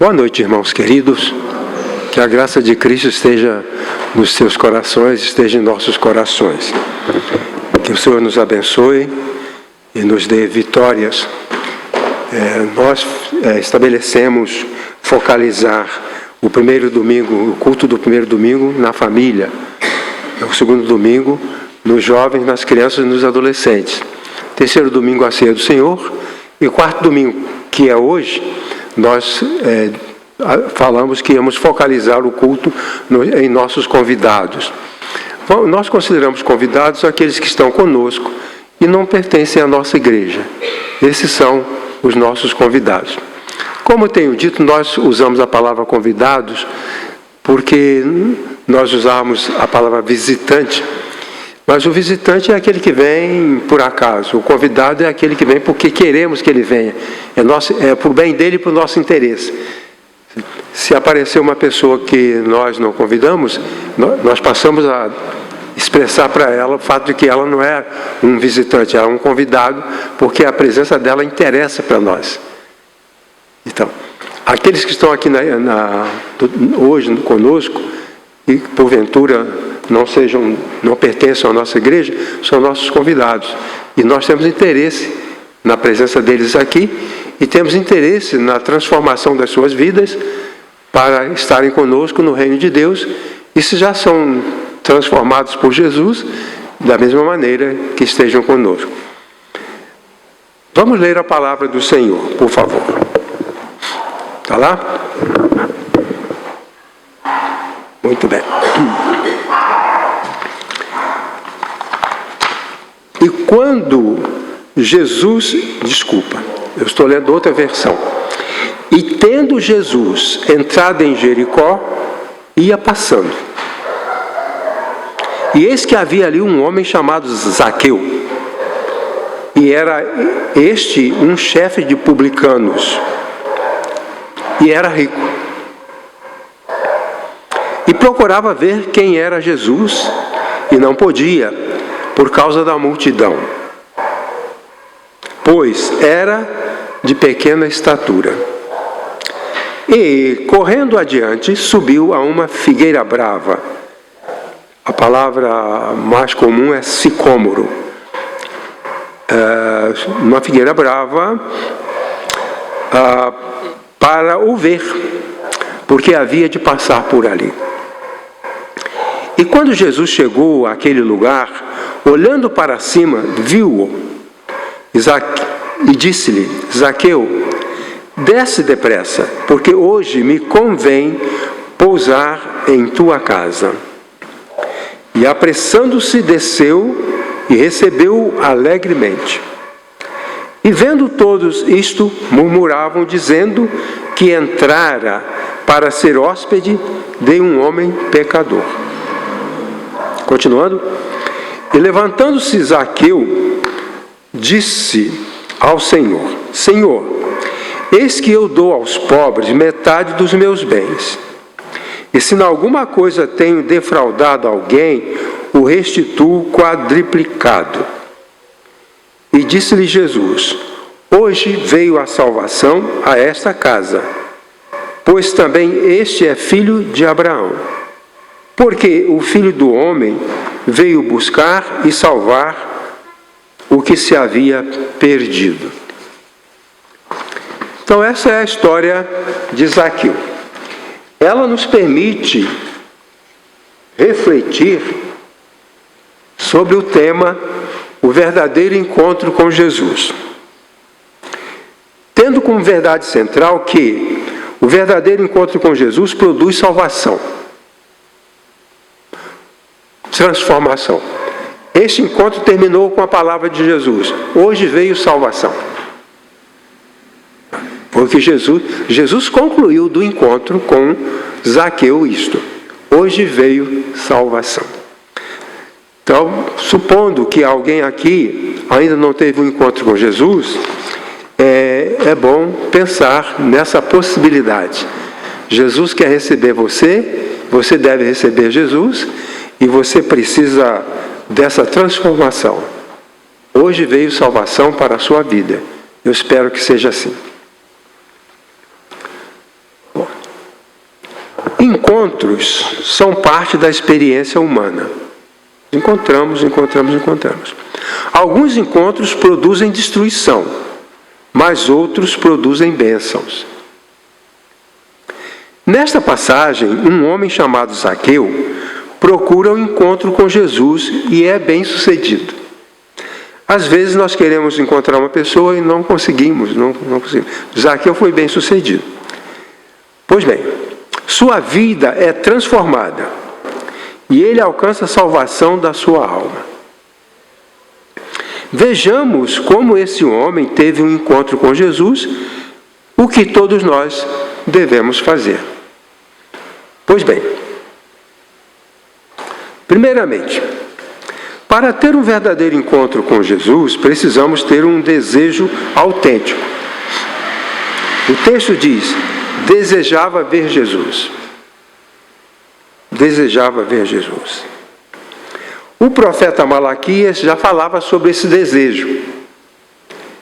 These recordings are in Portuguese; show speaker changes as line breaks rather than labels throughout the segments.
Boa noite, irmãos queridos. Que a graça de Cristo esteja nos seus corações, esteja em nossos corações. Que o Senhor nos abençoe e nos dê vitórias. Nós estabelecemos focalizar o primeiro domingo, o culto do primeiro domingo na família. O segundo domingo nos jovens, nas crianças e nos adolescentes. Terceiro domingo a ceia do Senhor. E quarto domingo, que é hoje, nós falamos que íamos focalizar o culto em nossos convidados. Nós consideramos convidados aqueles que estão conosco e não pertencem à nossa igreja. Esses são os nossos convidados. Como eu tenho dito, nós usamos a palavra convidados porque nós usamos a palavra visitante. Mas o visitante é aquele que vem por acaso. O convidado é aquele que vem porque queremos que ele venha. É por bem dele e por nosso interesse. Se aparecer uma pessoa que nós não convidamos, nós passamos a expressar para ela o fato de que ela não é um visitante, ela é um convidado, porque a presença dela interessa para nós. Então, aqueles que estão aqui hoje conosco, e porventura não pertençam à nossa igreja, são nossos convidados. E nós temos interesse na presença deles aqui e temos interesse na transformação das suas vidas para estarem conosco no reino de Deus. E se já são transformados por Jesus, da mesma maneira que estejam conosco. Vamos ler a palavra do Senhor, por favor. Está lá? Muito bem. E quando Jesus, eu estou lendo outra versão. E tendo Jesus entrado em Jericó, ia passando. E eis que havia ali um homem chamado Zaqueu. E era este um chefe de publicanos. E era rico. E procurava ver quem era Jesus, e não podia, por causa da multidão, pois era de pequena estatura. E, correndo adiante, subiu a uma figueira brava. A palavra mais comum é sicômoro. Uma figueira brava, para o ver, porque havia de passar por ali. E quando Jesus chegou àquele lugar, olhando para cima, viu-o e disse-lhe: Zaqueu, desce depressa, porque hoje me convém pousar em tua casa. E apressando-se, desceu e recebeu-o alegremente. E vendo todos isto, murmuravam, dizendo que entrara para ser hóspede de um homem pecador. Continuando. E levantando-se Zaqueu, disse ao Senhor: Senhor, eis que eu dou aos pobres metade dos meus bens. E se em alguma coisa tenho defraudado alguém, o restituo quadriplicado. E disse-lhe Jesus: hoje veio a salvação a esta casa, pois também este é filho de Abraão. Porque o Filho do Homem veio buscar e salvar o que se havia perdido. Então essa é a história de Zaqueu. Ela nos permite refletir sobre o tema o verdadeiro encontro com Jesus. Tendo como verdade central que o verdadeiro encontro com Jesus produz salvação. Transformação. Este encontro terminou com a palavra de Jesus: hoje veio salvação. Porque Jesus concluiu do encontro com Zaqueu isto: hoje veio salvação. Então, supondo que alguém aqui ainda não teve um encontro com Jesus, é bom pensar nessa possibilidade. Jesus quer receber você, você deve receber Jesus, e você precisa dessa transformação. Hoje veio salvação para a sua vida. Eu espero que seja assim. encontros são parte da experiência humana. Encontramos. Alguns encontros produzem destruição, mas outros produzem bênçãos. Nesta passagem, um homem chamado Zaqueu procura um encontro com Jesus e é bem-sucedido. Às vezes nós queremos encontrar uma pessoa e não conseguimos. Zaqueu foi bem-sucedido. Pois bem, sua vida é transformada e ele alcança a salvação da sua alma. Vejamos como esse homem teve um encontro com Jesus, o que todos nós devemos fazer. Pois bem, primeiramente, para ter um verdadeiro encontro com Jesus, precisamos ter um desejo autêntico. O texto diz: desejava ver Jesus. Desejava ver Jesus. O profeta Malaquias já falava sobre esse desejo.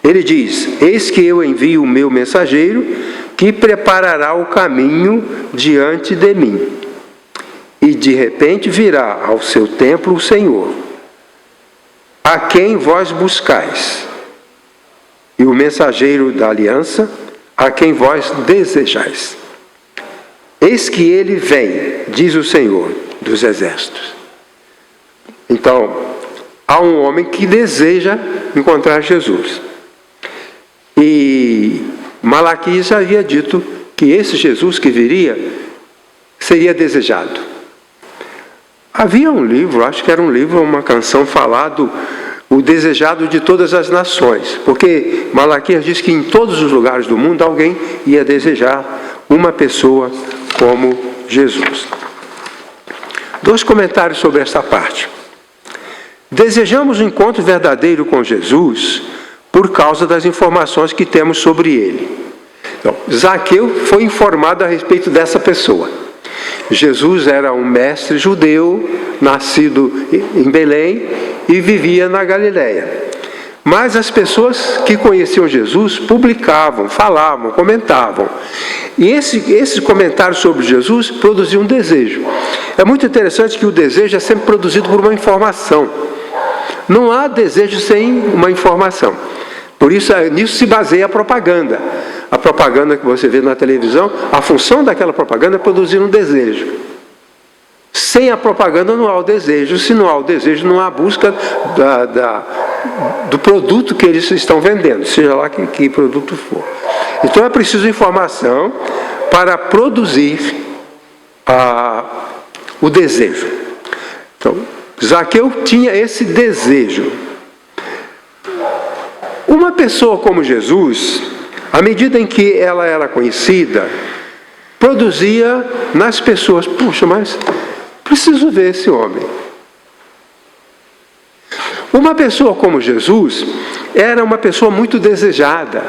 Ele diz: eis que eu envio o meu mensageiro, que preparará o caminho diante de mim. E de repente virá ao seu templo o Senhor, a quem vós buscais, e o mensageiro da aliança, a quem vós desejais. Eis que ele vem, diz o Senhor dos exércitos. Então, há um homem que deseja encontrar Jesus. E Malaquias havia dito que esse Jesus que viria seria desejado. Havia um livro, acho que era um livro, uma canção falado, o desejado de todas as nações, porque Malaquias diz que em todos os lugares do mundo alguém ia desejar uma pessoa como Jesus. 2 comentários sobre esta parte. Desejamos um encontro verdadeiro com Jesus por causa das informações que temos sobre ele. Então, Zaqueu foi informado a respeito dessa pessoa. Jesus era um mestre judeu, nascido em Belém e vivia na Galileia. Mas as pessoas que conheciam Jesus publicavam, falavam, comentavam. E esse comentário sobre Jesus produziu um desejo. É muito interessante que o desejo é sempre produzido por uma informação. Não há desejo sem uma informação. Por isso, nisso se baseia a propaganda. A propaganda que você vê na televisão, a função daquela propaganda é produzir um desejo. Sem a propaganda não há o desejo. Se não há o desejo, não há a busca do produto que eles estão vendendo, seja lá que produto for. Então é preciso informação para produzir o desejo. Então, Zaqueu tinha esse desejo. Uma pessoa como Jesus, à medida em que ela era conhecida, produzia nas pessoas: puxa, mas preciso ver esse homem. Uma pessoa como Jesus era uma pessoa muito desejada.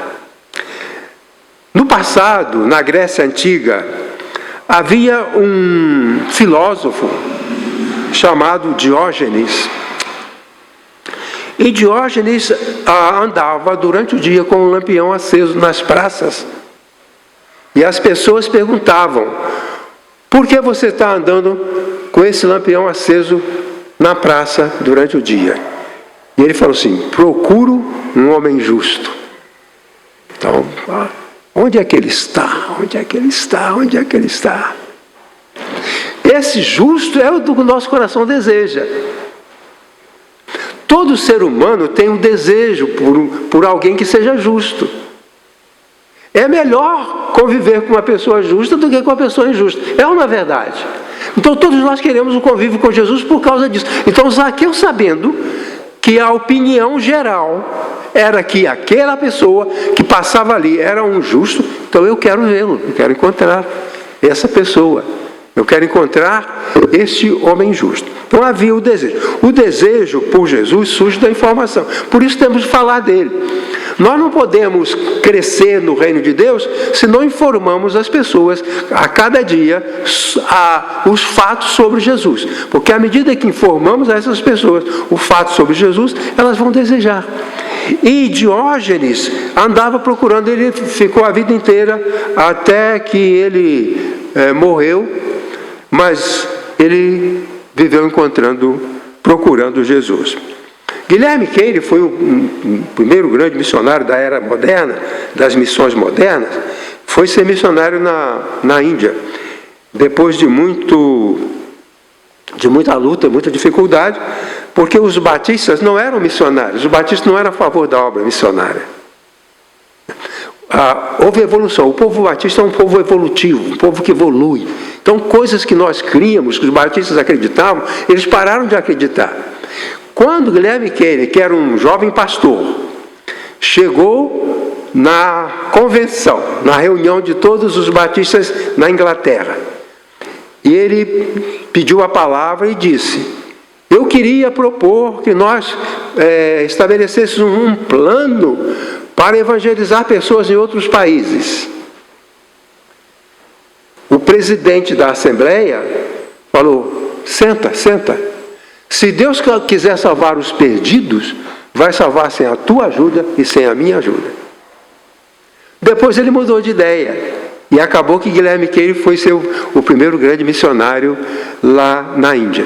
No passado, na Grécia Antiga, havia um filósofo chamado Diógenes. E Diógenes andava durante o dia com um lampião aceso nas praças. E as pessoas perguntavam: por que você está andando com esse lampião aceso na praça durante o dia? E ele falou assim: procuro um homem justo. Então, onde é que ele está? Onde é que ele está? Onde é que ele está? Esse justo é o que o nosso coração deseja. Todo ser humano tem um desejo por alguém que seja justo. É melhor conviver com uma pessoa justa do que com uma pessoa injusta. É uma verdade. Então todos nós queremos um convívio com Jesus por causa disso. Então Zaqueu, sabendo que a opinião geral era que aquela pessoa que passava ali era um justo, então eu quero vê-lo, eu quero encontrar essa pessoa. Eu quero encontrar este homem justo. Então havia o desejo. O desejo por Jesus surge da informação. Por isso temos de falar dele. Nós não podemos crescer no reino de Deus se não informamos as pessoas a cada dia os fatos sobre Jesus. Porque à medida que informamos a essas pessoas o fato sobre Jesus, elas vão desejar. E Diógenes andava procurando, ele ficou a vida inteira até que ele morreu. mas ele viveu procurando Jesus. Guilherme Keire foi o primeiro grande missionário da era moderna, das missões modernas. Foi ser missionário na Índia. Depois de muita luta, muita dificuldade, porque os batistas não eram missionários. Os batistas não eram a favor da obra missionária. Houve evolução. O povo batista é um povo evolutivo, um povo que evolui. Então, coisas que nós críamos, que os batistas acreditavam, eles pararam de acreditar. Quando Guilherme Keire, que era um jovem pastor, chegou na convenção, na reunião de todos os batistas na Inglaterra, e ele pediu a palavra e disse: eu queria propor que nós estabelecêssemos um plano para evangelizar pessoas em outros países. O presidente da Assembleia falou: senta. Se Deus quiser salvar os perdidos, vai salvar sem a tua ajuda e sem a minha ajuda. Depois ele mudou de ideia. E acabou que Guilherme Keire foi ser o primeiro grande missionário lá na Índia.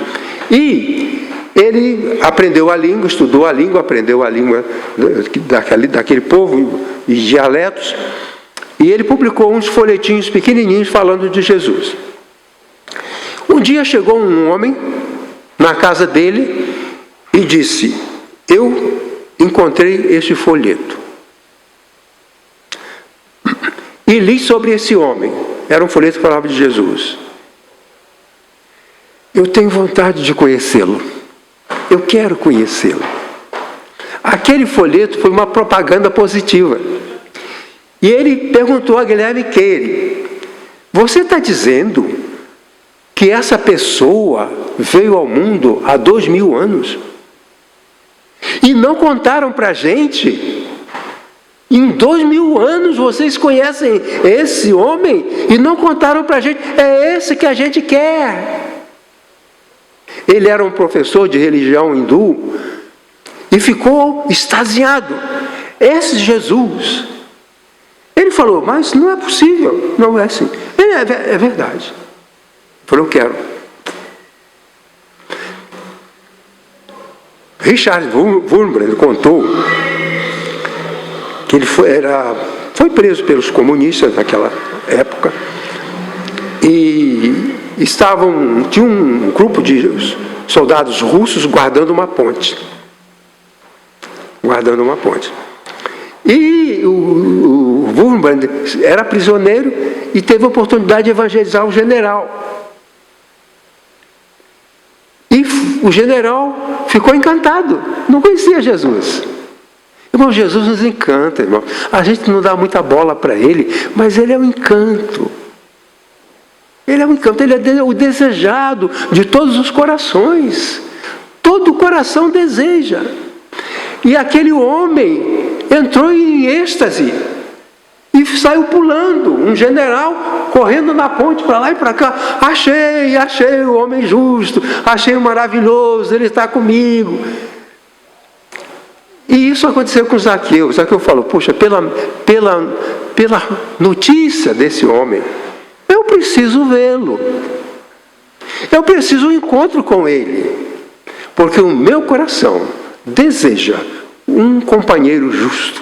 E ele aprendeu a língua, estudou a língua, aprendeu a língua daquele povo e dialetos. E ele publicou uns folhetinhos pequenininhos falando de Jesus. Um dia chegou um homem na casa dele e disse: eu encontrei este folheto e li sobre esse homem. Era um folheto que falava de Jesus. Eu tenho vontade de conhecê-lo. Eu quero conhecê-lo. Aquele folheto foi uma propaganda positiva. E ele perguntou a Guilherme Keire: você está dizendo que essa pessoa veio ao mundo há 2000 anos? E não contaram para a gente? Em 2000 anos vocês conhecem esse homem e não contaram para a gente? É esse que a gente quer. Ele era um professor de religião hindu e ficou extasiado. Esse Jesus. Ele falou: mas não é possível, não é assim. É verdade. Ele falou: eu quero. Richard Wurmbrand contou que ele foi preso pelos comunistas naquela época e tinha um grupo de soldados russos guardando uma ponte. E o Wurmbrand era prisioneiro e teve a oportunidade de evangelizar o general. E o general ficou encantado, não conhecia Jesus. Irmão, Jesus nos encanta, irmão. A gente não dá muita bola para ele, mas ele é um encanto. Ele é um encanto, ele é o desejado de todos os corações. Todo coração deseja. E aquele homem entrou em êxtase e saiu pulando. Um general correndo na ponte para lá e para cá. Achei o homem justo, achei o maravilhoso, ele está comigo. E isso aconteceu com Zaqueu. Zaqueu falou: puxa, pela notícia desse homem, eu preciso vê-lo. Eu preciso um encontro com ele. Porque o meu coração deseja um companheiro justo.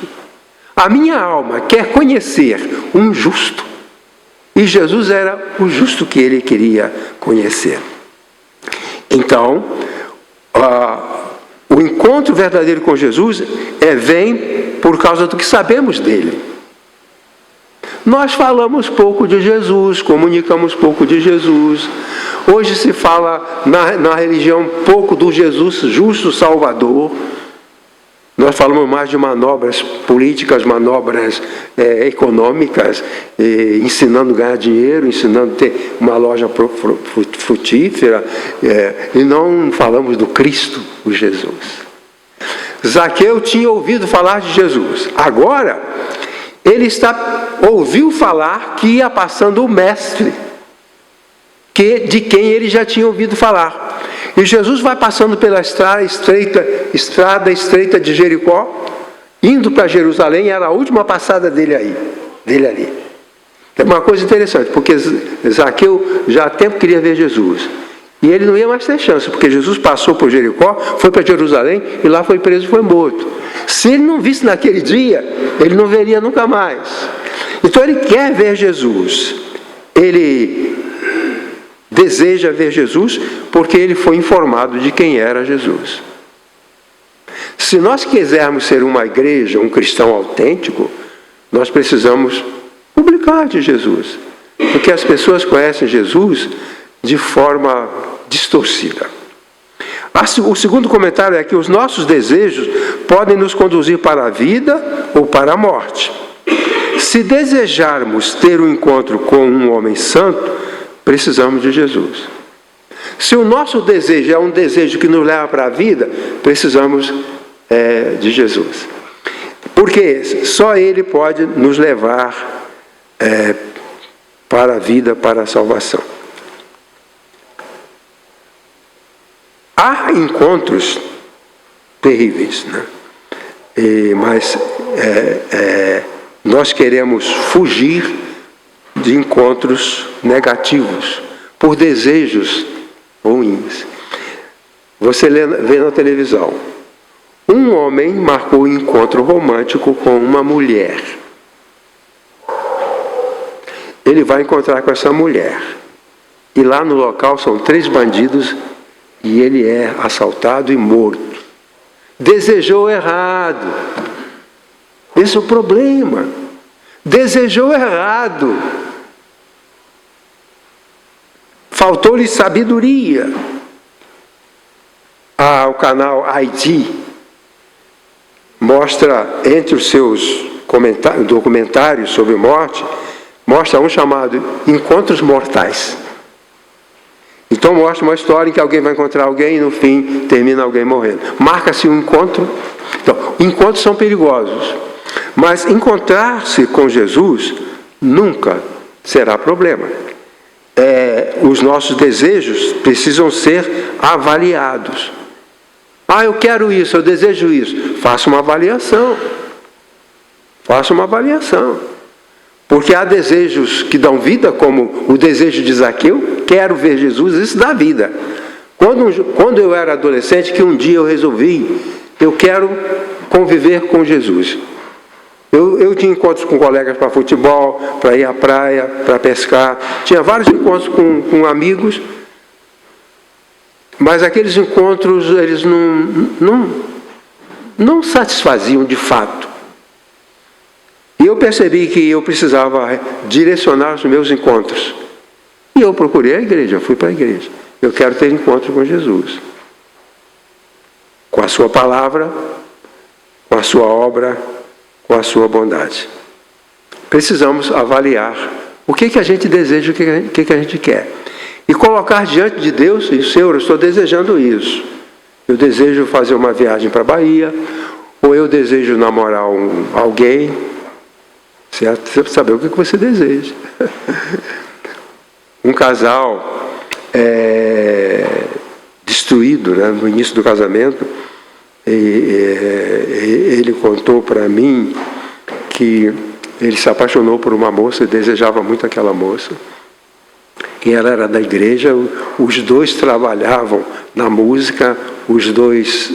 A minha alma quer conhecer um justo. E Jesus era o justo que ele queria conhecer. Então, o encontro verdadeiro com Jesus vem por causa do que sabemos dele. Nós falamos pouco de Jesus, comunicamos pouco de Jesus. Hoje se fala na religião pouco do Jesus justo Salvador. Nós falamos mais de manobras políticas, manobras econômicas, ensinando a ganhar dinheiro, ensinando a ter uma loja frutífera, e não falamos do Cristo, o Jesus. Zaqueu tinha ouvido falar de Jesus. Agora, ele ouviu falar que ia passando o mestre, de quem ele já tinha ouvido falar. E Jesus vai passando pela estrada estreita de Jericó, indo para Jerusalém. Era a última passada dele ali. É uma coisa interessante, porque Zaqueu já há tempo queria ver Jesus. E ele não ia mais ter chance, porque Jesus passou por Jericó, foi para Jerusalém, e lá foi preso e foi morto. Se ele não visse naquele dia, ele não veria nunca mais. Então ele quer ver Jesus. Ele deseja ver Jesus, porque ele foi informado de quem era Jesus. Se nós quisermos ser uma igreja, um cristão autêntico, nós precisamos publicar de Jesus. Porque as pessoas conhecem Jesus de forma distorcida. O segundo comentário é que os nossos desejos podem nos conduzir para a vida ou para a morte. Se desejarmos ter um encontro com um homem santo, precisamos de Jesus. Se o nosso desejo é um desejo que nos leva para a vida, precisamos de Jesus. Porque só Ele pode nos levar para a vida, para a salvação. Há encontros terríveis, né? Mas nós queremos fugir de encontros negativos, por desejos ruins. Você vê na televisão, um homem marcou um encontro romântico com uma mulher. Ele vai encontrar com essa mulher. E lá no local são 3 bandidos e ele é assaltado e morto. Desejou errado. Esse é o problema. Desejou errado. Faltou-lhe sabedoria. O canal ID mostra, entre os seus documentários sobre morte, mostra um chamado Encontros Mortais. Então mostra uma história em que alguém vai encontrar alguém e no fim termina alguém morrendo. Marca-se um encontro. Então, encontros são perigosos. Mas encontrar-se com Jesus nunca será problema. Os nossos desejos precisam ser avaliados. Eu quero isso, eu desejo isso. Faça uma avaliação. Faça uma avaliação. Porque há desejos que dão vida, como o desejo de Zaqueu, quero ver Jesus, isso dá vida. Quando eu era adolescente, que um dia eu resolvi, eu quero conviver com Jesus. Eu tinha encontros com colegas para futebol, para ir à praia, para pescar. Tinha vários encontros com amigos, mas aqueles encontros, eles não satisfaziam de fato. E eu percebi que eu precisava direcionar os meus encontros. E eu procurei a igreja, fui para a igreja. Eu quero ter encontro com Jesus. Com a sua palavra, com a sua obra, com a sua bondade. Precisamos avaliar o que a gente deseja, o que a gente quer. E colocar diante de Deus, e Senhor, eu estou desejando isso. Eu desejo fazer uma viagem para a Bahia, ou eu desejo namorar alguém. Você saber o que você deseja. Um casal destruído, né, no início do casamento, ele contou para mim que ele se apaixonou por uma moça e desejava muito aquela moça. E ela era da igreja, os dois trabalhavam na música, os dois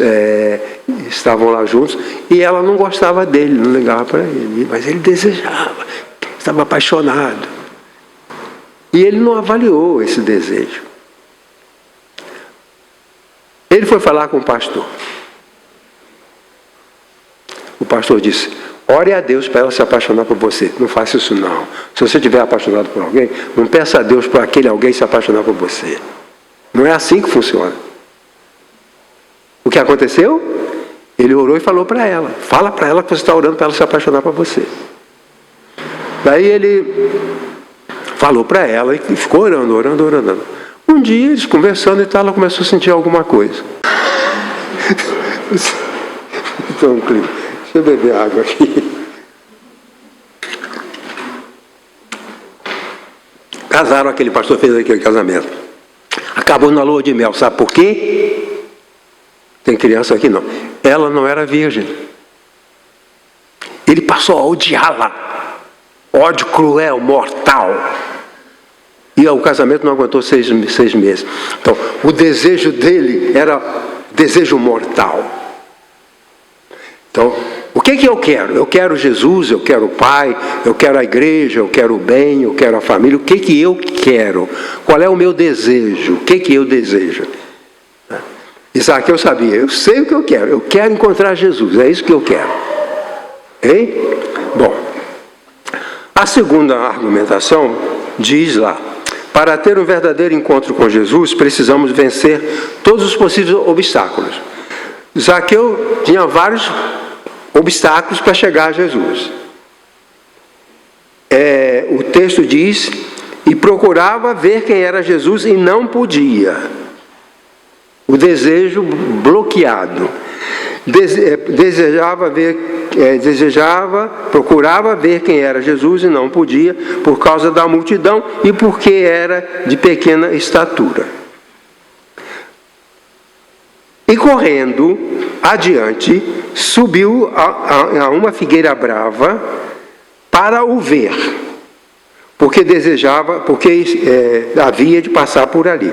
estavam lá juntos, e ela não gostava dele, não ligava para ele, mas ele desejava, estava apaixonado. E ele não avaliou esse desejo. Ele foi falar com o pastor. O pastor disse: ore a Deus para ela se apaixonar por você. Não faça isso não. Se você estiver apaixonado por alguém, não peça a Deus para aquele alguém se apaixonar por você. Não é assim que funciona. O que aconteceu? Ele orou e falou para ela. Fala para ela que você está orando para ela se apaixonar por você. Daí ele falou para ela e ficou orando. Um dia, eles conversando e tal, ela começou a sentir alguma coisa. Então, deixa eu beber água aqui. Casaram, aquele pastor fez aquele casamento. Acabou na lua de mel, sabe por quê? Tem criança aqui não. Ela não era virgem. Ele passou a odiá-la. ódio cruel, mortal. E o casamento não aguentou 6 meses. Então, o desejo dele era desejo mortal. Então, o que eu quero? Eu quero Jesus, eu quero o Pai, eu quero a igreja, eu quero o bem, eu quero a família. O que eu quero? Qual é o meu desejo? O que eu desejo? Zaqueu sabia, eu sei o que eu quero encontrar Jesus, é isso que eu quero. Hein? Bom, a segunda argumentação diz lá: para ter um verdadeiro encontro com Jesus, precisamos vencer todos os possíveis obstáculos. Zaqueu tinha vários obstáculos para chegar a Jesus. O texto diz: e procurava ver quem era Jesus e não podia. O desejo bloqueado. Procurava ver quem era Jesus e não podia, por causa da multidão e porque era de pequena estatura. E correndo adiante, subiu a uma figueira brava para o ver, porque havia de passar por ali.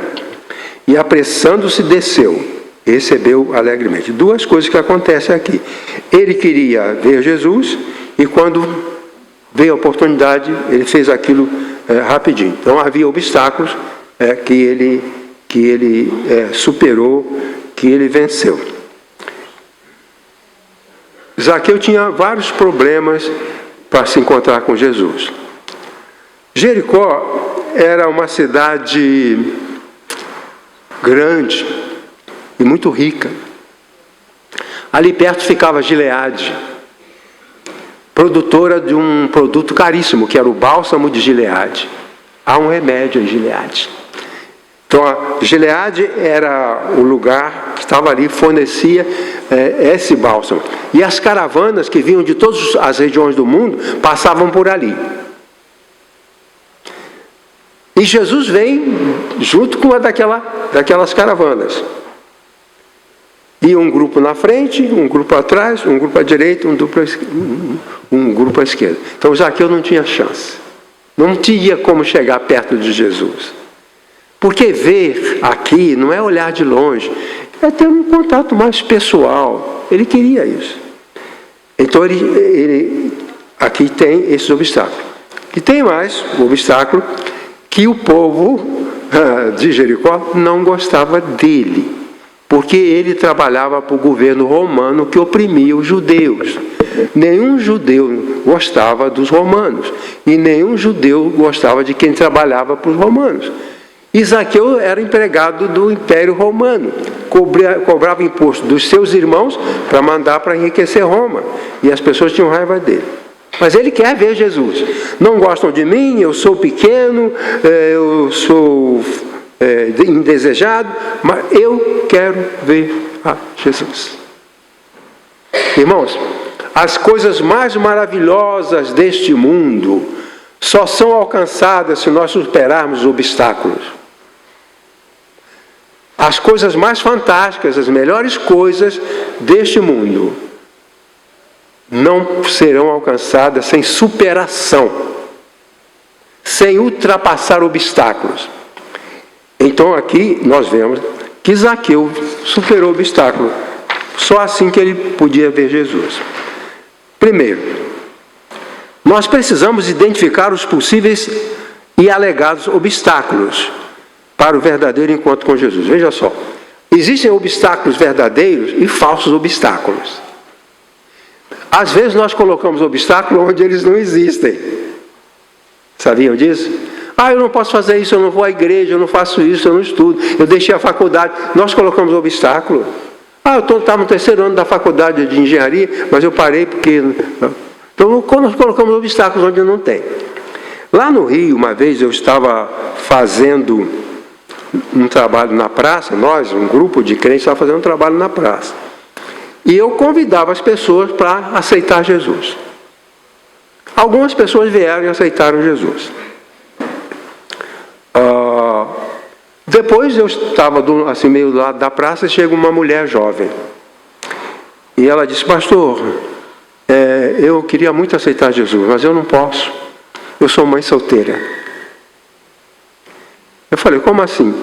E apressando-se desceu, recebeu alegremente. Duas coisas que acontecem aqui. Ele queria ver Jesus e quando veio a oportunidade, ele fez aquilo rapidinho. Então havia obstáculos que ele superou, que ele venceu. Zaqueu tinha vários problemas para se encontrar com Jesus. Jericó era uma cidade grande e muito rica. Ali perto ficava Gileade, produtora de um produto caríssimo, que era o bálsamo de Gileade. Há um remédio em Gileade. Então, a Gileade era o lugar que estava ali, fornecia esse bálsamo. E as caravanas que vinham de todas as regiões do mundo passavam por ali. E Jesus vem junto com uma daquelas caravanas. E um grupo na frente, um grupo atrás, um grupo à direita, um grupo à esquerda. Então Zaqueu não tinha chance. Não tinha como chegar perto de Jesus. Porque ver aqui não é olhar de longe, é ter um contato mais pessoal. Ele queria isso. Então ele aqui tem esses obstáculos. E tem mais o obstáculo que o povo de Jericó não gostava dele, porque ele trabalhava para o governo romano que oprimia os judeus. Nenhum judeu gostava dos romanos, e nenhum judeu gostava de quem trabalhava para os romanos. E Zaqueu era empregado do Império Romano, cobrava imposto dos seus irmãos para mandar para enriquecer Roma, e as pessoas tinham raiva dele. Mas ele quer ver Jesus. Não gostam de mim, eu sou pequeno, eu sou indesejado, mas eu quero ver a Jesus. Irmãos, as coisas mais maravilhosas deste mundo só são alcançadas se nós superarmos os obstáculos. As coisas mais fantásticas, as melhores coisas deste mundo não serão alcançadas sem superação, sem ultrapassar obstáculos. Então aqui nós vemos que Zaqueu superou o obstáculo. Só assim que ele podia ver Jesus. Primeiro, nós precisamos identificar os possíveis e alegados obstáculos para o verdadeiro encontro com Jesus. Veja só, existem obstáculos verdadeiros e falsos obstáculos. Às vezes nós colocamos obstáculos onde eles não existem. Sabiam disso? Eu não posso fazer isso, eu não vou à igreja, eu não faço isso, eu não estudo, eu deixei a faculdade. Nós colocamos obstáculo. Eu estava no 3º ano da faculdade de engenharia, mas eu parei porque... Então nós colocamos obstáculos onde não tem. Lá no Rio, uma vez eu estava fazendo um trabalho na praça, um grupo de crentes, estava fazendo um trabalho na praça. E eu convidava as pessoas para aceitar Jesus. Algumas pessoas vieram e aceitaram Jesus. Depois eu estava assim, meio do lado da praça, e chega uma mulher jovem. E ela disse: pastor, eu queria muito aceitar Jesus, mas eu não posso. eu sou mãe solteira. Eu falei, como assim?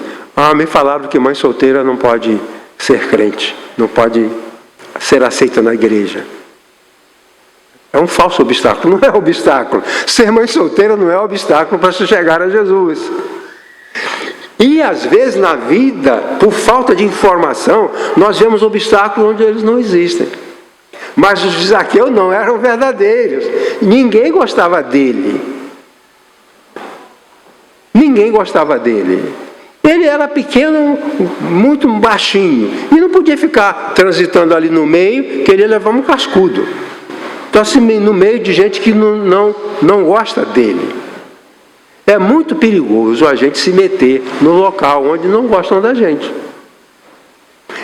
Me falaram que mãe solteira não pode ser crente, não pode ser aceita na igreja. É um falso obstáculo, não é obstáculo. Ser mãe solteira não é obstáculo para se chegar a Jesus. E às vezes na vida, por falta de informação, nós vemos obstáculos onde eles não existem. Mas os de Zaqueu não eram verdadeiros. Ninguém gostava dele. Ninguém gostava dele. Ele era pequeno, muito baixinho. E não podia ficar transitando ali no meio, que ele ia levar um cascudo. Então, assim, no meio de gente que não gosta dele. É muito perigoso a gente se meter no local onde não gostam da gente.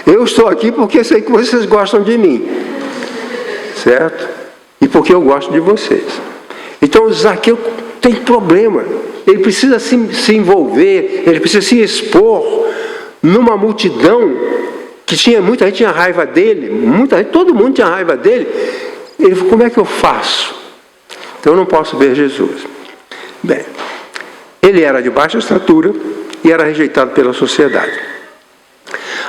Eu estou aqui porque sei que vocês gostam de mim. Certo? E porque eu gosto de vocês. Então, o Zaqueu tem problema. Ele precisa se envolver, ele precisa se expor numa multidão que muita gente tinha raiva dele, todo mundo tinha raiva dele. Ele falou, como é que eu faço? Então eu não posso ver Jesus. Bem, ele era de baixa estatura e era rejeitado pela sociedade.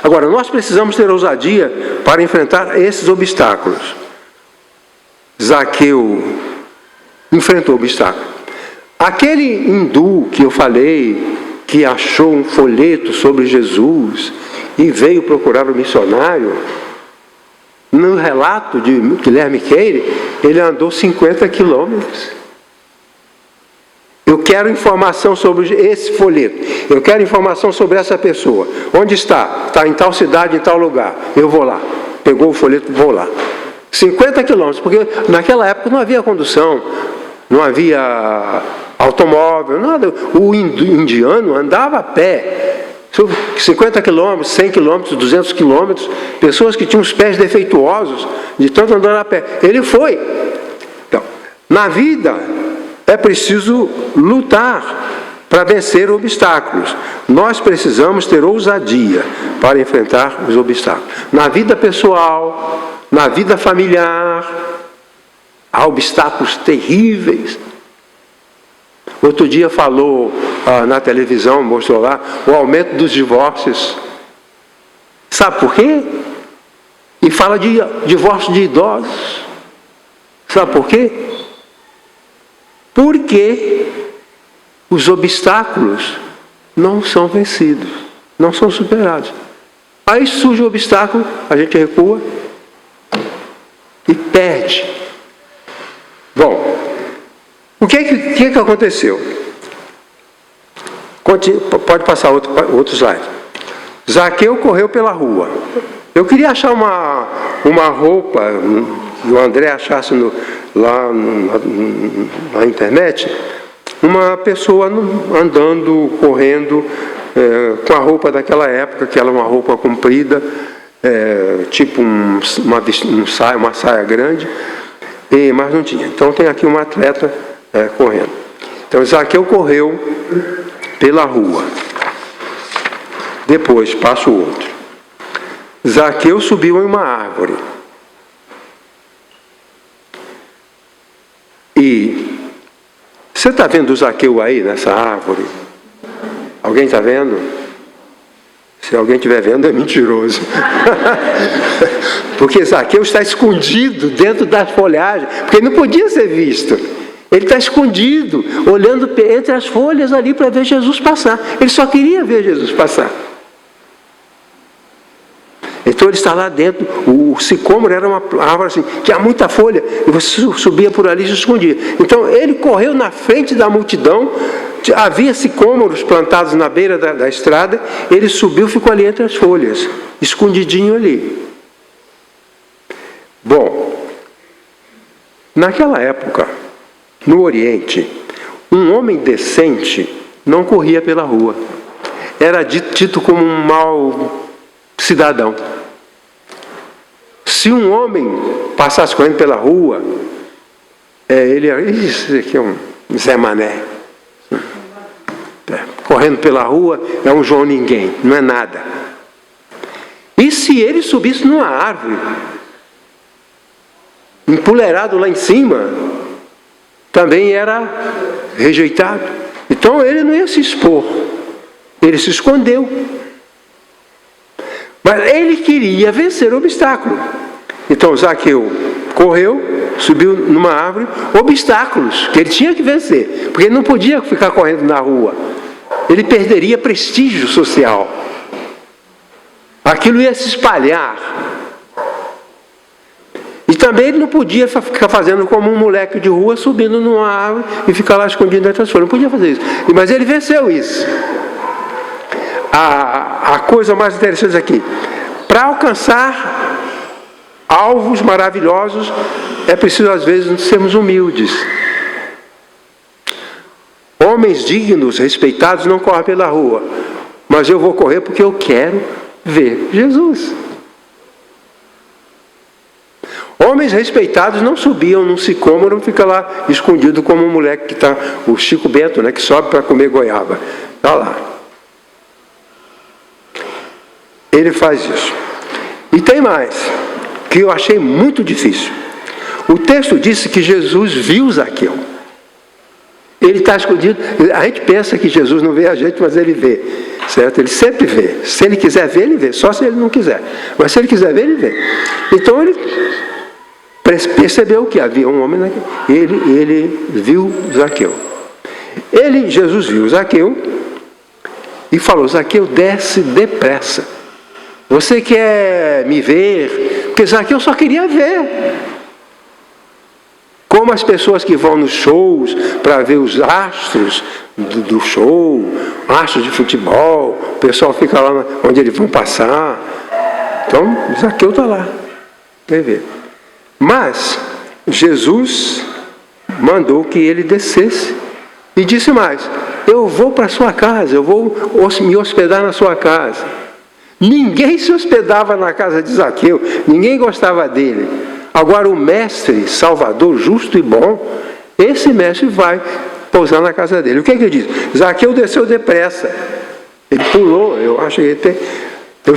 Agora, nós precisamos ter ousadia para enfrentar esses obstáculos. Zaqueu enfrentou o obstáculo. Aquele hindu que eu falei, que achou um folheto sobre Jesus e veio procurar o missionário, no relato de Guilherme Keire, ele andou 50 quilômetros. Eu quero informação sobre esse folheto. Eu quero informação sobre essa pessoa. Onde está? Está em tal cidade, em tal lugar. Eu vou lá. Pegou o folheto, vou lá. 50 quilômetros, porque naquela época não havia condução, não havia automóvel, nada. O indiano andava a pé. 50 quilômetros, 100 quilômetros, 200 quilômetros, pessoas que tinham os pés defeituosos, de tanto andar a pé. Ele foi. Então, na vida, é preciso lutar para vencer obstáculos. Nós precisamos ter ousadia para enfrentar os obstáculos. Na vida pessoal, na vida familiar, há obstáculos terríveis. Outro dia falou na televisão, mostrou lá, o aumento dos divórcios. Sabe por quê? E fala de divórcio de idosos. Sabe por quê? Porque os obstáculos não são vencidos, não são superados. Aí surge o obstáculo, a gente recua e perde. Bom, o que aconteceu? Pode passar outro slide. Zaqueu correu pela rua. Eu queria achar uma roupa, o André achasse lá na internet, uma pessoa andando, correndo, com a roupa daquela época, que era uma roupa comprida, tipo uma saia grande, mas não tinha. Então tem aqui um atleta correndo. Então Zaqueu correu pela rua. Depois passa o outro. Zaqueu subiu em uma árvore. E você está vendo o Zaqueu aí nessa árvore? Alguém está vendo? Se alguém estiver vendo, é mentiroso. Porque Zaqueu está escondido dentro das folhagens, porque ele não podia ser visto. Ele está escondido, olhando entre as folhas ali para ver Jesus passar. Ele só queria ver Jesus passar. Então ele está lá dentro. O sicômoro era uma árvore assim, tinha muita folha, e você subia por ali e se escondia. Então ele correu na frente da multidão, havia sicômoros plantados na beira da estrada, ele subiu e ficou ali entre as folhas, escondidinho ali. Bom, naquela época, no Oriente, um homem decente não corria pela rua. Era dito como um mau cidadão. Se um homem passasse correndo pela rua, isso aqui é um Zé Mané. Correndo pela rua é um João Ninguém, não é nada. E se ele subisse numa árvore, empoleirado lá em cima, também era rejeitado. Então ele não ia se expor, ele se escondeu. Mas ele queria vencer o obstáculo. Então Zaqueu correu, subiu numa árvore, obstáculos que ele tinha que vencer, porque ele não podia ficar correndo na rua. Ele perderia prestígio social. Aquilo ia se espalhar. E também ele não podia ficar fazendo como um moleque de rua, subindo numa árvore e ficar lá escondido entre as folhas. Não podia fazer isso. Mas ele venceu isso. A coisa mais interessante aqui, para alcançar alvos maravilhosos, é preciso às vezes sermos humildes. Homens dignos, respeitados, não correm pela rua, mas eu vou correr porque eu quero ver Jesus. Homens respeitados não subiam num sicômoro e ficam lá escondido como um moleque que está, o Chico Bento, né, que sobe para comer goiaba. Está lá. Ele faz isso. E tem mais, que eu achei muito difícil. O texto disse que Jesus viu Zaqueu. Ele está escondido. A gente pensa que Jesus não vê a gente, mas ele vê. Certo? Ele sempre vê. Se ele quiser ver, ele vê. Só se ele não quiser. Mas se ele quiser ver, ele vê. Então ele percebeu que havia um homem naquele. Ele viu Zaqueu. Jesus viu Zaqueu e falou: Zaqueu, desce depressa. Você quer me ver? Porque Zaqueu só queria ver. Como as pessoas que vão nos shows para ver os astros do show, astros de futebol, o pessoal fica lá onde eles vão passar. Então, Zaqueu está lá. Quer ver? Mas Jesus mandou que ele descesse e disse mais: eu vou para a sua casa, eu vou me hospedar na sua casa. Ninguém se hospedava na casa de Zaqueu, ninguém gostava dele. Agora o mestre, salvador, justo e bom, esse mestre vai pousar na casa dele. O que ele diz? Zaqueu desceu depressa. Ele pulou, eu acho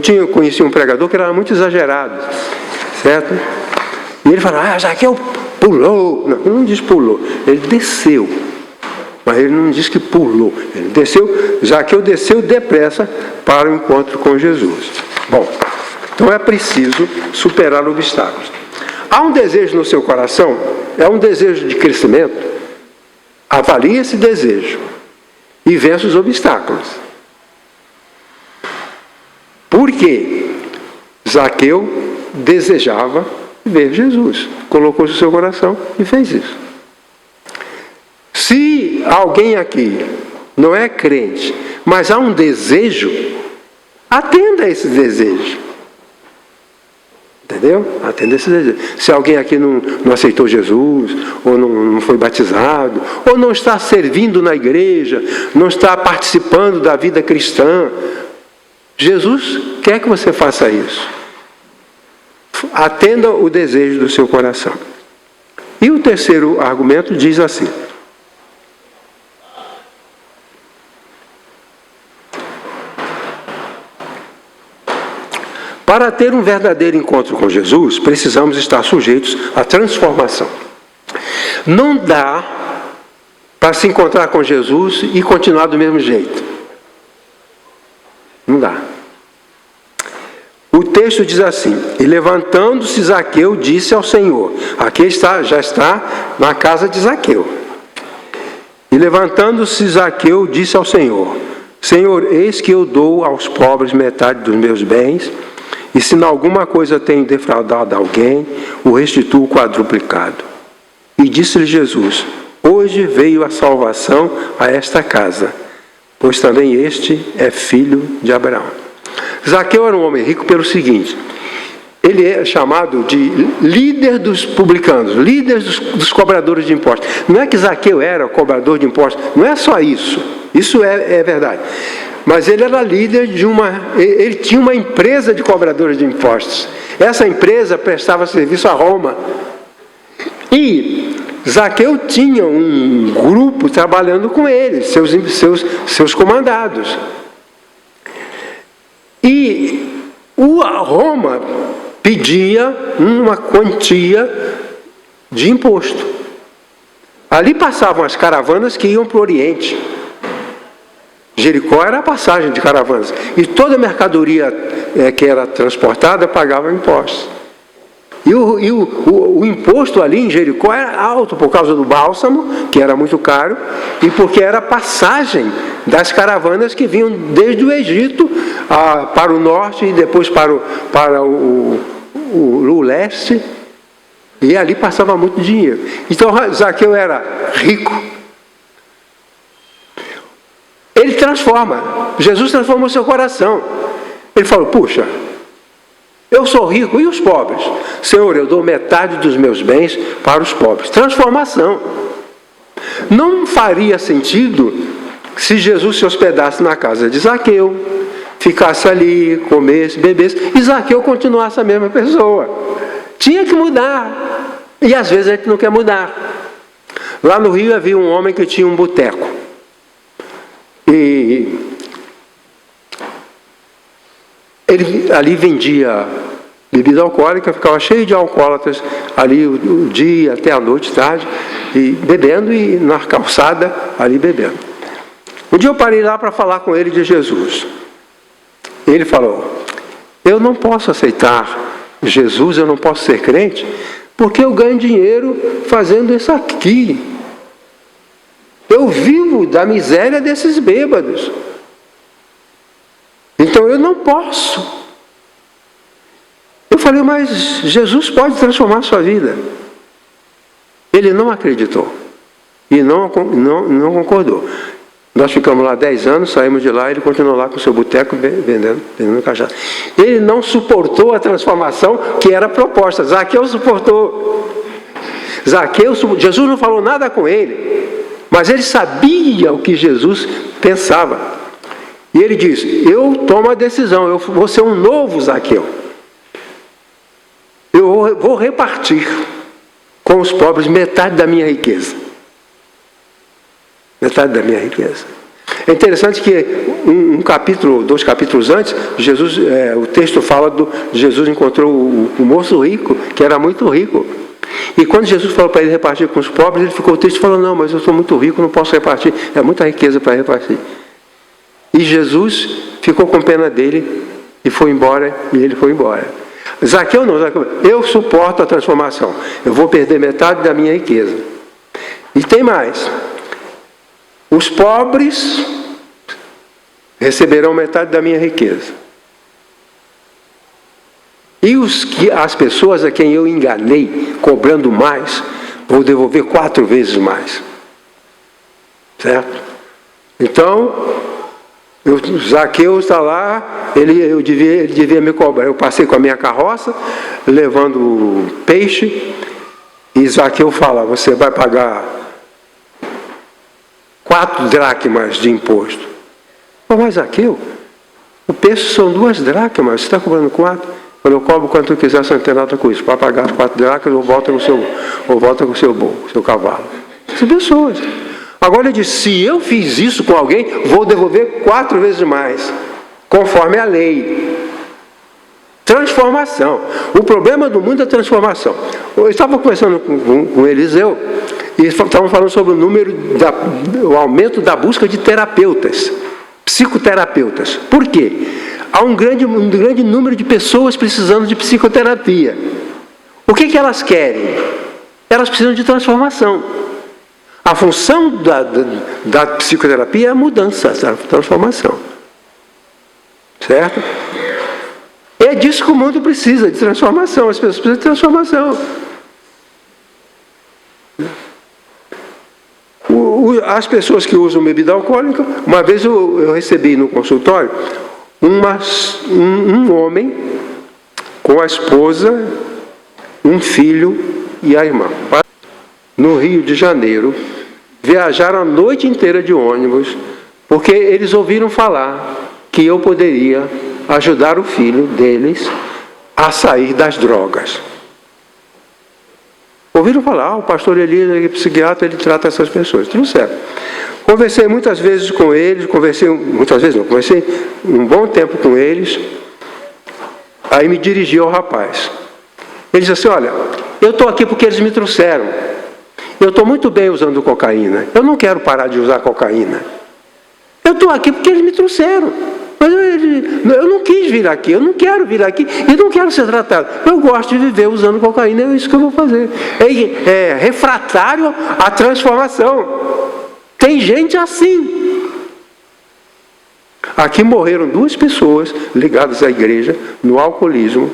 que eu conheci um pregador que era muito exagerado, certo? E ele falou: Zaqueu pulou. Não diz pulou, ele desceu. Mas ele não diz que pulou. Ele desceu, Zaqueu desceu depressa para o encontro com Jesus. Bom, então é preciso superar obstáculos. Há um desejo no seu coração, é um desejo de crescimento. Avalie esse desejo e vença os obstáculos. Por quê? Zaqueu desejava ver Jesus. Colocou no seu coração e fez isso. Se alguém aqui não é crente, mas há um desejo, atenda a esse desejo. Entendeu? Atenda a esse desejo. Se alguém aqui não aceitou Jesus, ou não foi batizado, ou não está servindo na igreja, não está participando da vida cristã, Jesus quer que você faça isso. Atenda o desejo do seu coração. E o terceiro argumento diz assim: para ter um verdadeiro encontro com Jesus, precisamos estar sujeitos à transformação. Não dá para se encontrar com Jesus e continuar do mesmo jeito. Não dá. O texto diz assim: e levantando-se Zaqueu disse ao Senhor. Aqui já está na casa de Zaqueu. E levantando-se Zaqueu disse ao Senhor: Senhor, eis que eu dou aos pobres metade dos meus bens, e se em alguma coisa tenho defraudado alguém, o restituo quadruplicado. E disse-lhe Jesus: hoje veio a salvação a esta casa, pois também este é filho de Abraão. Zaqueu era um homem rico pelo seguinte: ele é chamado de líder dos publicanos, líder dos cobradores de impostos. Não é que Zaqueu era cobrador de impostos, não é só isso, isso é verdade. Mas ele era líder ele tinha uma empresa de cobradores de impostos. Essa empresa prestava serviço a Roma. E Zaqueu tinha um grupo trabalhando com ele, seus comandados. E Roma pedia uma quantia de imposto. Ali passavam as caravanas que iam para o Oriente. Jericó era a passagem de caravanas. E toda a mercadoria que era transportada pagava impostos. E o imposto ali em Jericó era alto por causa do bálsamo, que era muito caro, e porque era a passagem das caravanas que vinham desde o Egito para o norte e depois para o leste. E ali passava muito dinheiro. Então Zaqueu era rico. Ele transforma. Jesus transformou seu coração. Ele falou, puxa, eu sou rico, e os pobres? Senhor, eu dou metade dos meus bens para os pobres. Transformação. Não faria sentido se Jesus se hospedasse na casa de Zaqueu, ficasse ali, comesse, bebesse, e Zaqueu continuasse a mesma pessoa. Tinha que mudar. E às vezes a gente não quer mudar. Lá no Rio havia um homem que tinha um boteco. E ele ali vendia bebida alcoólica, ficava cheio de alcoólatras ali o dia até a noite, tarde, e bebendo, e na calçada ali bebendo. Um dia eu parei lá para falar com ele de Jesus. Ele falou, eu não posso aceitar Jesus, eu não posso ser crente, porque eu ganho dinheiro fazendo isso aqui. Eu vivo da miséria desses bêbados. Então eu não posso. Eu falei, mas Jesus pode transformar a sua vida. Ele não acreditou. E não concordou. Nós ficamos lá 10 anos, saímos de lá, ele continuou lá com o seu boteco vendendo cachaça. Ele não suportou a transformação que era proposta. Zaqueu suportou. Jesus não falou nada com ele, mas ele sabia o que Jesus pensava. E ele disse, eu tomo a decisão, eu vou ser um novo Zaqueu. Eu vou repartir com os pobres metade da minha riqueza. Metade da minha riqueza. É interessante que um capítulo, 2 capítulos antes, o texto fala de Jesus encontrou o moço rico, que era muito rico. E quando Jesus falou para ele repartir com os pobres, ele ficou triste e falou, não, mas eu sou muito rico, não posso repartir, é muita riqueza para repartir. E Jesus ficou com pena dele e foi embora, e ele foi embora. Zaqueu não, eu suporto a transformação, eu vou perder metade da minha riqueza. E tem mais. Os pobres receberão metade da minha riqueza. E as pessoas a quem eu enganei, cobrando mais, vou devolver 4 vezes mais. Certo? Então, Zaqueu está lá, ele devia me cobrar. Eu passei com a minha carroça, levando peixe, e Zaqueu fala, você vai pagar 4 dracmas de imposto. Mas Zaqueu, o peixe são 2 dracmas, você está cobrando 4? Quando eu cobro quanto eu quiser, você não tem nada com isso. Para pagar as 4 dracmas, ou volta com o seu cavalo. São pessoas. Agora ele diz, se eu fiz isso com alguém, vou devolver 4 vezes mais, conforme a lei. Transformação. O problema do mundo é transformação. Eu estava conversando com Eliseu, e estavam falando sobre o aumento da busca de terapeutas, psicoterapeutas. Por quê? Há um grande número de pessoas precisando de psicoterapia. O que elas querem? Elas precisam de transformação. A função da psicoterapia é a mudança, a transformação. Certo? É disso que o mundo precisa, de transformação. As pessoas precisam de transformação. As pessoas que usam bebida alcoólica, uma vez eu recebi no consultório um homem com a esposa, um filho e a irmã. No Rio de Janeiro, viajaram a noite inteira de ônibus, porque eles ouviram falar que eu poderia ajudar o filho deles a sair das drogas. Ouviram falar, o pastor Elias é psiquiatra, ele trata essas pessoas. Tudo certo. Conversei muitas vezes com eles, conversei um bom tempo com eles, aí me dirigi ao rapaz. Ele disse assim, olha, eu estou aqui porque eles me trouxeram. eu estou muito bem usando cocaína, eu não quero parar de usar cocaína. Eu estou aqui porque eles me trouxeram. Mas eu não quis vir aqui, eu não quero vir aqui e não quero ser tratado. Eu gosto de viver usando cocaína, é isso que eu vou fazer. É refratário à transformação. Tem gente assim. Aqui morreram 2 pessoas ligadas à igreja no alcoolismo,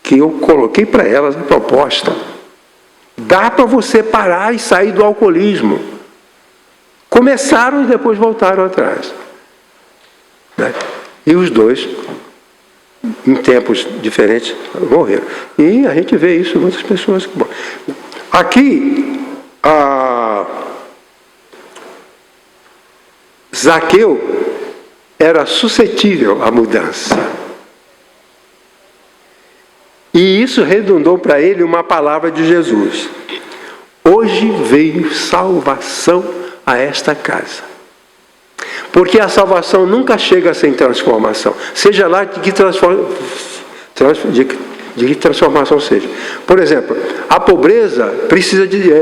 que eu coloquei para elas a proposta. Dá para você parar e sair do alcoolismo. Começaram e depois voltaram atrás. Né? E os 2, em tempos diferentes, morreram. E a gente vê isso em muitas pessoas. Aqui, Zaqueu era suscetível à mudança. E isso redundou para ele uma palavra de Jesus. Hoje veio salvação a esta casa. Porque a salvação nunca chega sem transformação. Seja lá de que transformação seja. Por exemplo, a pobreza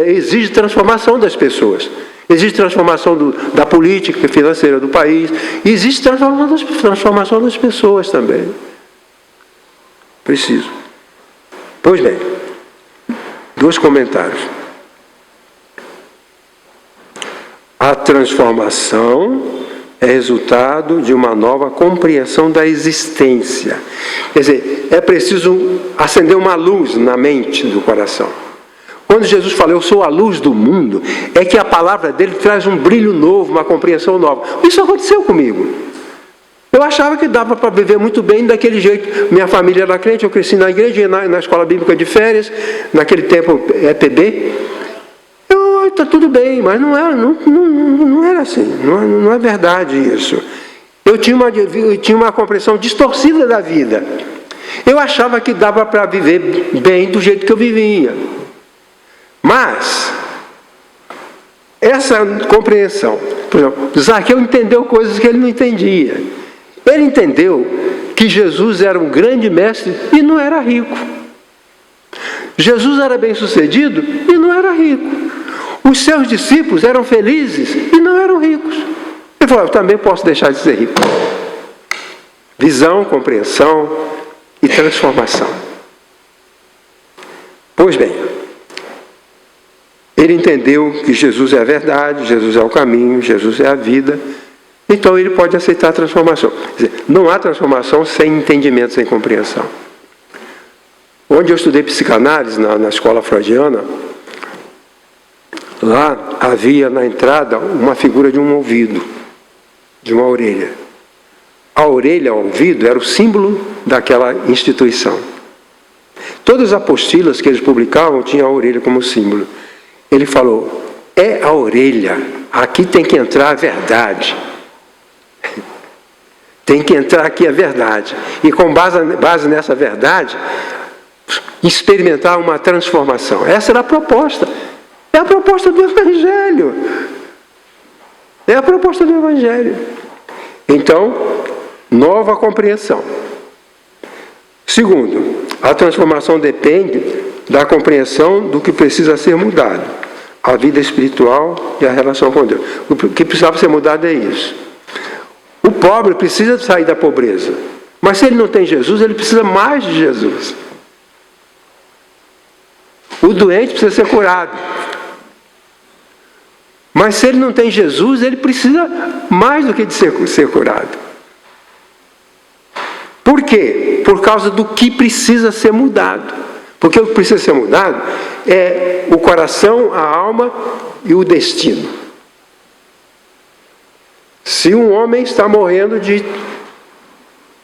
exige transformação das pessoas. Existe transformação da política financeira do país. E existe transformação das pessoas também. Preciso. Pois bem, 2 comentários. A transformação é resultado de uma nova compreensão da existência. Quer dizer, é preciso acender uma luz na mente do coração. Quando Jesus fala, eu sou a luz do mundo, é que a palavra dele traz um brilho novo, uma compreensão nova. Isso aconteceu comigo. Eu achava que dava para viver muito bem daquele jeito. Minha família era crente, eu cresci na igreja, na escola bíblica de férias, naquele tempo EPB. Está tudo bem, mas não era assim, não é verdade isso. Eu tinha uma compreensão distorcida da vida. Eu achava que dava para viver bem do jeito que eu vivia. Mas, essa compreensão, por exemplo, Zaqueu entendeu coisas que ele não entendia. Ele entendeu que Jesus era um grande mestre e não era rico. Jesus era bem sucedido e não era rico. Os seus discípulos eram felizes e não eram ricos. Ele falou, eu também posso deixar de ser rico. Visão, compreensão e transformação. Pois bem, ele entendeu que Jesus é a verdade, Jesus é o caminho, Jesus é a vida. Então ele pode aceitar a transformação. Quer dizer, não há transformação sem entendimento, sem compreensão. Onde eu estudei psicanálise, na escola freudiana, lá havia na entrada uma figura de um ouvido, de uma orelha. A orelha, o ouvido, era o símbolo daquela instituição. Todas as apostilas que eles publicavam tinham a orelha como símbolo. Ele falou, é a orelha, aqui tem que entrar a verdade. Tem que entrar aqui a verdade. E com base nessa verdade, experimentar uma transformação. Essa era a proposta. É a proposta do Evangelho. É a proposta do Evangelho. Então, nova compreensão. Segundo, a transformação depende da compreensão do que precisa ser mudado. A vida espiritual e a relação com Deus. O que precisava ser mudado é isso. O pobre precisa sair da pobreza. Mas se ele não tem Jesus, ele precisa mais de Jesus. O doente precisa ser curado. Mas se ele não tem Jesus, ele precisa mais do que de ser curado. Por quê? Por causa do que precisa ser mudado. Porque o que precisa ser mudado é o coração, a alma e o destino. Se um homem está morrendo de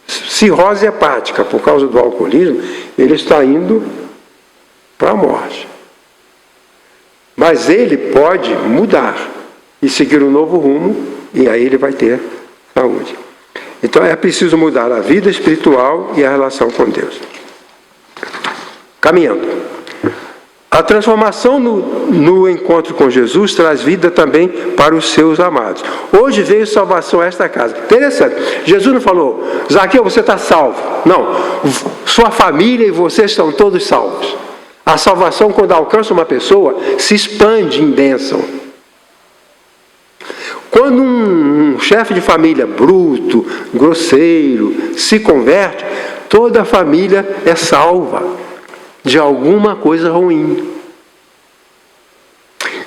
cirrose hepática por causa do alcoolismo, ele está indo para a morte. Mas ele pode mudar e seguir um novo rumo, e aí ele vai ter saúde. Então é preciso mudar a vida espiritual e a relação com Deus. Caminhando. A transformação no encontro com Jesus traz vida também para os seus amados. Hoje veio salvação a esta casa. Interessante. Jesus não falou, Zaqueu, você está salvo. Não. Sua família e você estão todos salvos. A salvação, quando alcança uma pessoa, se expande em bênção. Quando um chefe de família bruto, grosseiro, se converte, toda a família é salva de alguma coisa ruim.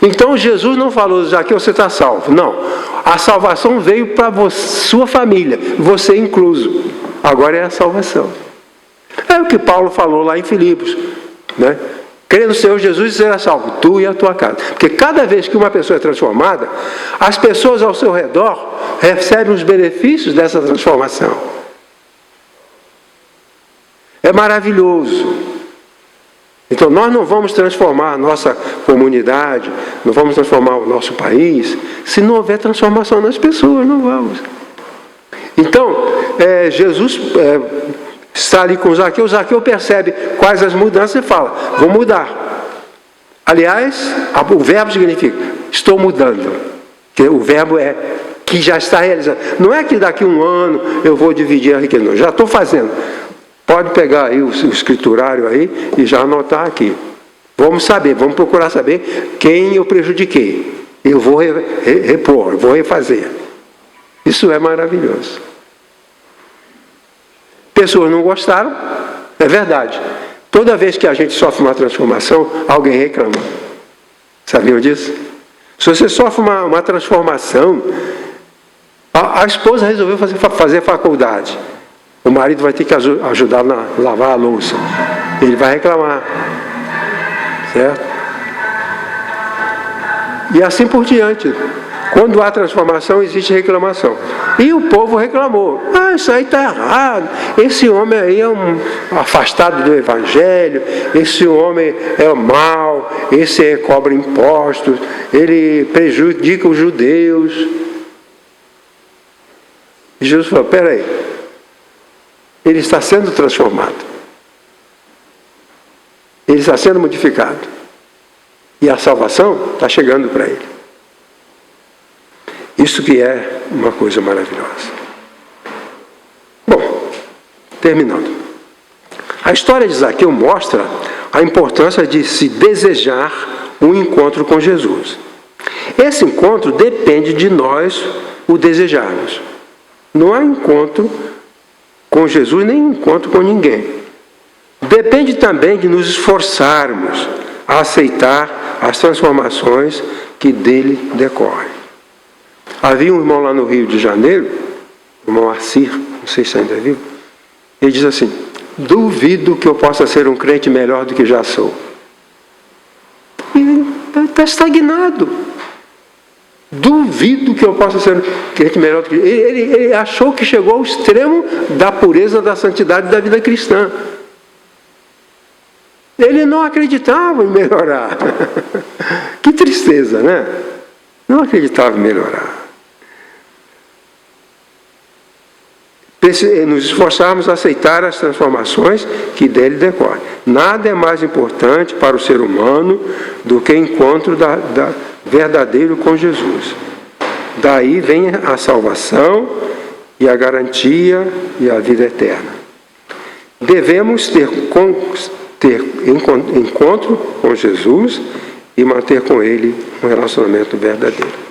Então Jesus não falou, Zaqueu, você está salvo. Não, a salvação veio para sua família, você incluso. Agora é a salvação. É o que Paulo falou lá em Filipos, né? Crê no Senhor Jesus e será salvo, tu e a tua casa. Porque cada vez que uma pessoa é transformada, as pessoas ao seu redor recebem os benefícios dessa transformação. É maravilhoso. Então nós não vamos transformar a nossa comunidade, não vamos transformar o nosso país, se não houver transformação nas pessoas, não vamos. Então, Jesus está ali com Zaqueu, Zaqueu percebe quais as mudanças e fala, vou mudar. Aliás, o verbo significa, estou mudando. O verbo é que já está realizando. Não é que daqui a um ano eu vou dividir a riqueza, não, já estou fazendo. Pode pegar aí o escriturário aí e já anotar aqui. Vamos saber, vamos procurar saber quem eu prejudiquei. Eu vou repor, vou refazer. Isso é maravilhoso. Pessoas não gostaram, é verdade. Toda vez que a gente sofre uma transformação, alguém reclama. Sabiam disso? Se você sofre uma transformação, a esposa resolveu fazer faculdade. O marido vai ter que ajudar a lavar a louça. Ele vai reclamar. Certo? E assim por diante. Quando há transformação, existe reclamação. E o povo reclamou. Isso aí está errado. Esse homem aí é um afastado do Evangelho. Esse homem é mau. Esse cobra impostos. Ele prejudica os judeus. E Jesus falou, espera aí. Ele está sendo transformado. Ele está sendo modificado. E a salvação está chegando para ele. Isso que é uma coisa maravilhosa. Bom, terminando. A história de Zaqueu mostra a importância de se desejar um encontro com Jesus. Esse encontro depende de nós o desejarmos. Não há encontro com Jesus, nem encontro com ninguém. Depende também de nos esforçarmos a aceitar as transformações que dele decorrem. Havia um irmão lá no Rio de Janeiro, o irmão Arcir, não sei se ainda é vivo, ele diz assim, duvido que eu possa ser um crente melhor do que já sou. E está estagnado. Duvido que eu possa ser um crente melhor do que... Ele achou que chegou ao extremo da pureza, da santidade da vida cristã. Ele não acreditava em melhorar. Que tristeza, né? Não acreditava em melhorar. Nos esforçarmos a aceitar as transformações que dele decorrem. Nada é mais importante para o ser humano do que o encontro verdadeiro com Jesus. Daí vem a salvação e a garantia e a vida eterna. Devemos ter encontro com Jesus e manter com Ele um relacionamento verdadeiro.